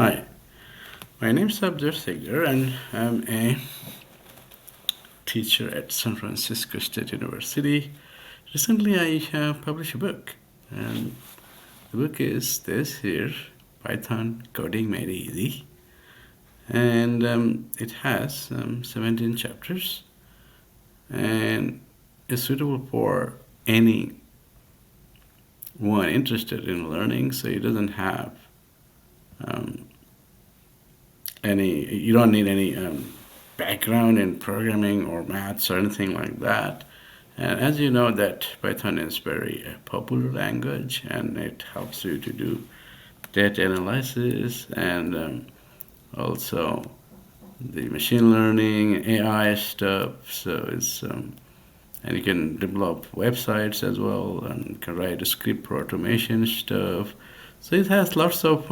Hi, my name is Abdur Segar and I'm a teacher at San Francisco State University. Recently, I published a book, and the book is this here, Python Coding Made Easy. And it has 17 chapters and is suitable for anyone interested in learning, so it doesn't have um, you don't need any background in programming or maths or anything like that. And as you know, that Python is very popular language, and it helps you to do data analysis and also the machine learning, AI stuff. So it's and you can develop websites as well, and you can write a script for automation stuff. So it has lots of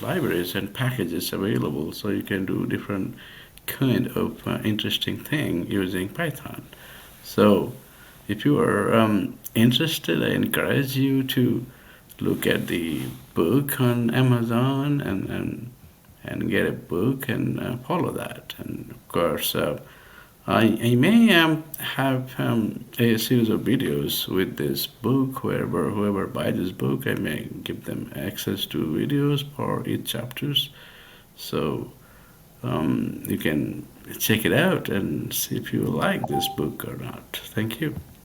libraries and packages available, so you can do different kind of interesting thing using Python. So if you are interested, I encourage you to look at the book on Amazon and get a book and follow that. And of course, I may have a series of videos with this book. Whoever buys this book, I may give them access to videos for each chapters. So you can check it out and see if you like this book or not. Thank you.